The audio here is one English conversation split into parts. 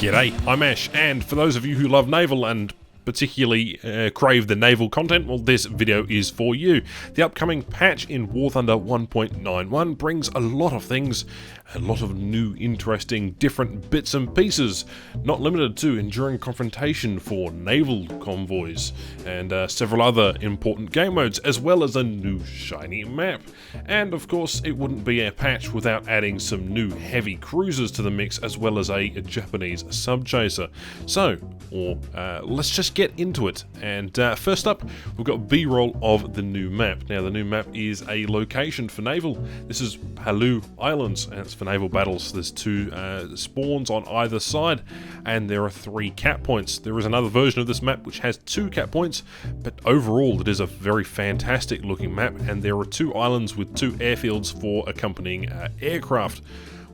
G'day, I'm Ash, and for those of you who love Naval and particularly crave the Naval content, well, this video is for you. The upcoming patch in WarThunder 1.91 brings a lot of things, a lot of new, interesting, different bits and pieces, not limited to enduring confrontation for naval convoys, and several other important game modes, as well as a new shiny map. And of course, it wouldn't be a patch without adding some new heavy cruisers to the mix, as well as a Japanese sub-chaser. So, let's just get into it. And first up, we've got B-roll of the new map. Now, the new map is a location for Naval. This is Palau Islands, and it's for naval battles. There's two spawns on either side, and there are 3 cap points. There is another version of this map which has 2 cap points, but overall it is a very fantastic looking map, and there are 2 islands with 2 airfields for accompanying aircraft,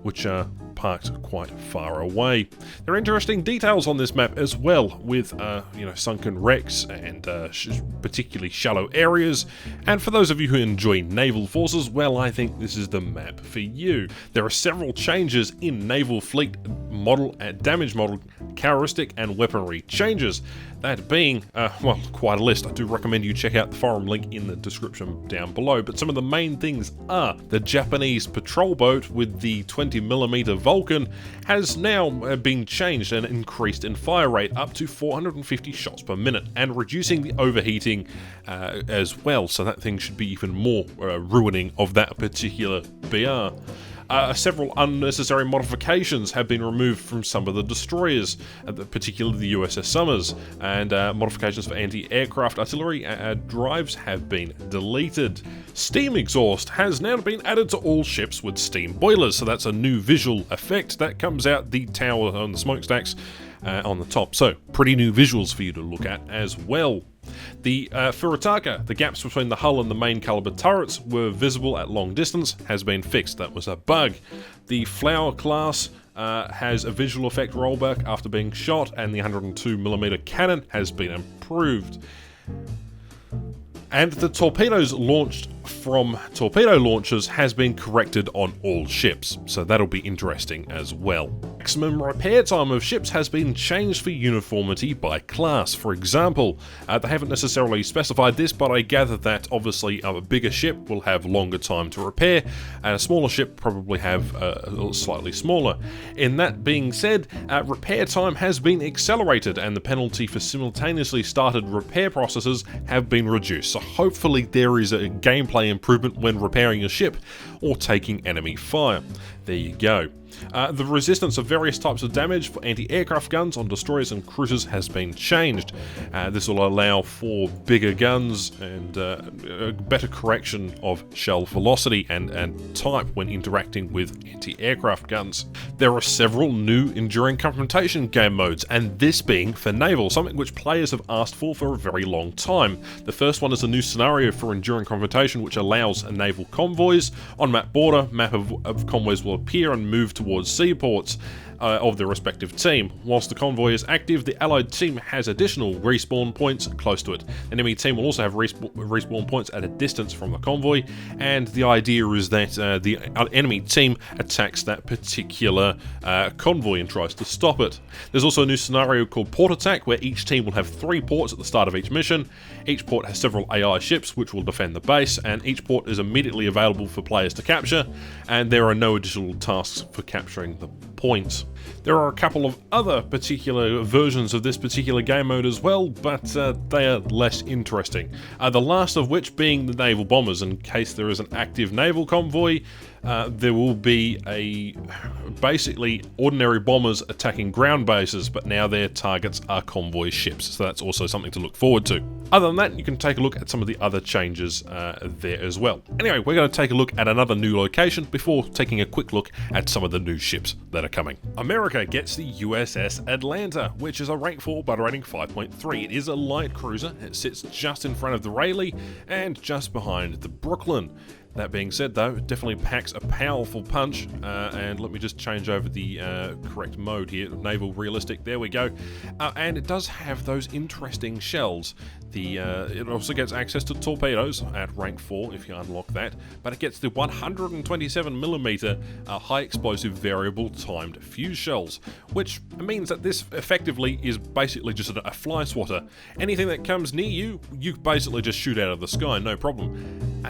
which are parked quite far away. There are interesting details on this map as well, with sunken wrecks and particularly shallow areas. And for those of you who enjoy naval forces, well, I think this is the map for you. There are several changes in naval fleet model and damage model, characteristic and weaponry changes. That being, well, quite a list. I do recommend you check out the forum link in the description down below, but some of the main things are the Japanese patrol boat with the 20mm Vulcan has now been changed and increased in fire rate up to 450 shots per minute, and reducing the overheating as well, so that thing should be even more ruining of that particular BR. Several unnecessary modifications have been removed from some of the destroyers, particularly the USS Summers, and modifications for anti-aircraft artillery drives have been deleted. Steam exhaust has now been added to all ships with steam boilers, so that's a new visual effect that comes out the tower on the smokestacks on the top. So, pretty new visuals for you to look at as well. The Furutaka, the gaps between the hull and the main caliber turrets were visible at long distance, has been fixed. That was a bug. The Flower class has a visual effect rollback after being shot, and the 102mm cannon has been improved. And the torpedoes launched from torpedo launchers has been corrected on all ships, so that'll be interesting as well. Maximum repair time of ships has been changed for uniformity by class. For example, they haven't necessarily specified this, but I gather that obviously a bigger ship will have longer time to repair, and a smaller ship probably have a slightly smaller. In that being said, repair time has been accelerated, and the penalty for simultaneously started repair processes have been reduced. So hopefully there is a gameplay improvement when repairing a ship or taking enemy fire. There you go. The resistance of various types of damage for anti-aircraft guns on destroyers and cruisers has been changed. This will allow for bigger guns and a better correction of shell velocity and type when interacting with anti-aircraft guns. There are several new enduring confrontation game modes, and this being for Naval, something which players have asked for a very long time. The first one is a new scenario for enduring confrontation which allows naval convoys on map border. Map of convoys will appear and move towards seaports of their respective team. Whilst the convoy is active, the allied team has additional respawn points close to it. The enemy team will also have respawn points at a distance from the convoy, and the idea is that the enemy team attacks that particular convoy and tries to stop it. There's also a new scenario called Port Attack, where each team will have 3 ports at the start of each mission. Each port has several AI ships which will defend the base, and each port is immediately available for players to capture, and there are no additional tasks for capturing the points. There are a couple of other particular versions of this particular game mode as well, but they are less interesting. The last of which being the naval bombers. In case there is an active naval convoy, there will be basically ordinary bombers attacking ground bases, but now their targets are convoy ships, so that's also something to look forward to. Other than that, you can take a look at some of the other changes there as well. Anyway, we're going to take a look at another new location before taking a quick look at some of the new ships that are coming. America gets the Uss Atlanta, which is a rank 4 butter rating 5.3. It is a light cruiser. It sits just in front of the Rayleigh and just behind the Brooklyn. That being said, though, it definitely packs a powerful punch, and let me just change over the correct mode here, naval realistic, there we go, and it does have those interesting shells. It also gets access to torpedoes at rank 4 if you unlock that, but it gets the 127mm high explosive variable timed fuse shells, which means that this effectively is basically just a fly swatter. Anything that comes near you, you basically just shoot out of the sky, no problem.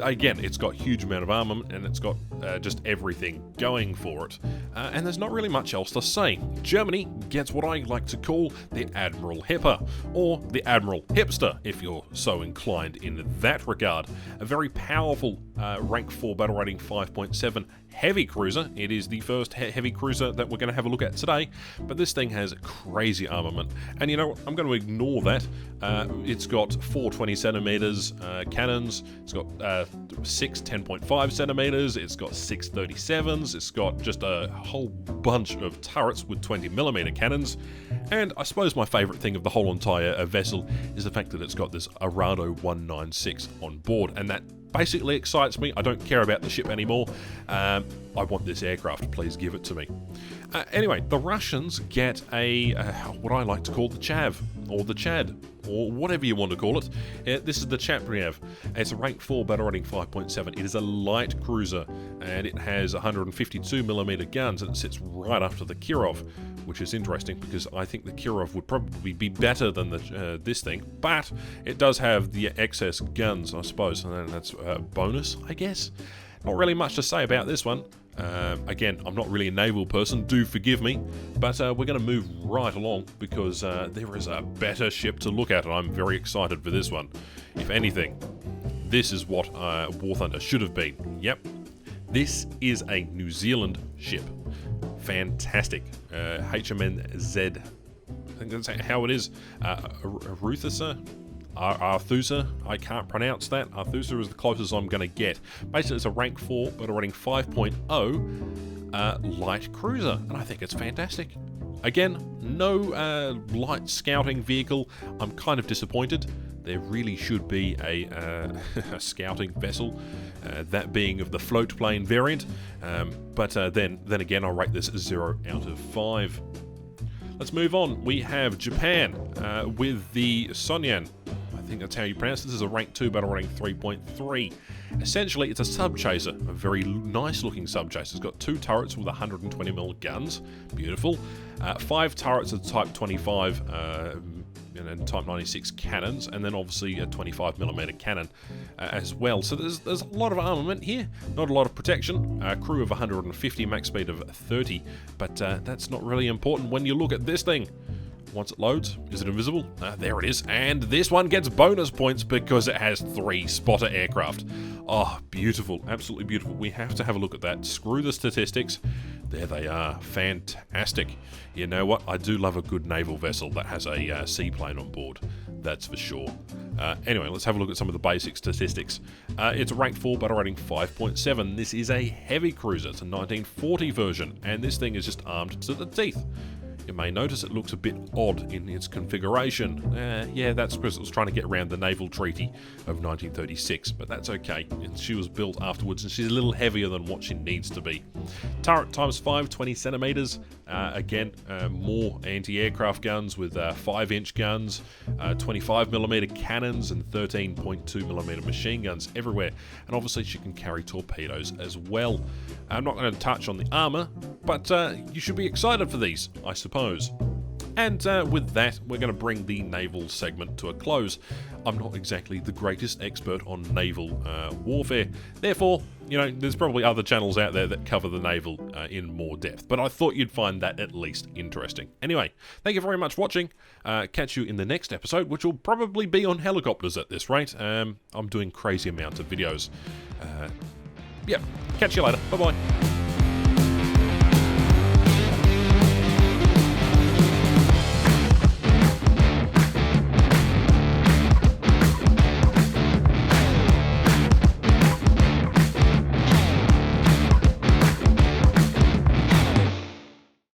Again, it's got huge amount of armament, and it's got just everything going for it. And there's not really much else to say. Germany gets what I like to call the Admiral Hipper, or the Admiral Hipster, if you're so inclined in that regard. A very powerful rank 4 battle rating 5.7 heavy cruiser. It is the first heavy cruiser that we're going to have a look at today, but this thing has crazy armament, and you know what, I'm going to ignore that. It's got 4 20cm cannons, it's got 6 10.5cm, it's got 6 37s, it's got just a whole bunch of turrets with 20mm cannons, and I suppose my favourite thing of the whole entire vessel is the fact that it's got this Arado 196 on board, and that basically excites me. I don't care about the ship anymore. I want this aircraft. Please give it to me. Anyway, the Russians get a what I like to call the Chav, or the Chad, or whatever you want to call it. This is the Chapriav. It's a rank 4 battle rating 5.7. It is a light cruiser, and it has 152mm guns, and it sits right after the Kirov, which is interesting because I think the Kirov would probably be better than this thing, but it does have the excess guns, I suppose, and that's a bonus, I guess. Not really much to say about this one. Again, I'm not really a naval person, do forgive me, but we're going to move right along because there is a better ship to look at, and I'm very excited for this one. If anything, this is what WarThunder should have been. Yep, this is a New Zealand ship. Fantastic. HMNZ, I think that's how it is. Arthusa, I can't pronounce that. Arthusa is the closest I'm going to get. Basically, it's a rank 4, but a rating 5.0 light cruiser, and I think it's fantastic. Again, no light scouting vehicle. I'm kind of disappointed. There really should be a scouting vessel, that being of the float plane variant, but then again, I'll rate this 0 out of 5. Let's move on. We have Japan with the Sonyan. I think that's how you pronounce it. This is a rank 2 battle rating 3.3. Essentially, it's a sub-chaser, a very nice looking sub-chaser. It's got 2 turrets with 120mm guns, beautiful. 5 turrets of type 25 and type 96 cannons, and then obviously a 25mm cannon as well. So there's a lot of armament here, not a lot of protection. Crew of 150, max speed of 30, but that's not really important when you look at this thing. Once it loads, is it invisible? There it is. And this one gets bonus points because it has 3 spotter aircraft. Oh, beautiful. Absolutely beautiful. We have to have a look at that. Screw the statistics. There they are. Fantastic. You know what? I do love a good naval vessel that has a seaplane on board. That's for sure. Anyway, let's have a look at some of the basic statistics. It's a rank 4 battle rating 5.7. This is a heavy cruiser. It's a 1940 version, and this thing is just armed to the teeth. You may notice it looks a bit odd in its configuration. Yeah, that's because it was trying to get around the Naval Treaty of 1936, but that's okay. She was built afterwards, and she's a little heavier than what she needs to be. Turret times 5, 20cm. Again, more anti-aircraft guns with 5-inch guns, 25mm cannons, and 13.2mm machine guns everywhere. And obviously, she can carry torpedoes as well. I'm not going to touch on the armor, but you should be excited for these, I suppose. And with that, we're going to bring the naval segment to a close. I'm not exactly the greatest expert on naval warfare. Therefore, you know, there's probably other channels out there that cover the naval in more depth. But I thought you'd find that at least interesting. Anyway, thank you very much for watching. Catch you in the next episode, which will probably be on helicopters at this rate. I'm doing crazy amounts of videos. Yeah, catch you later. Bye-bye.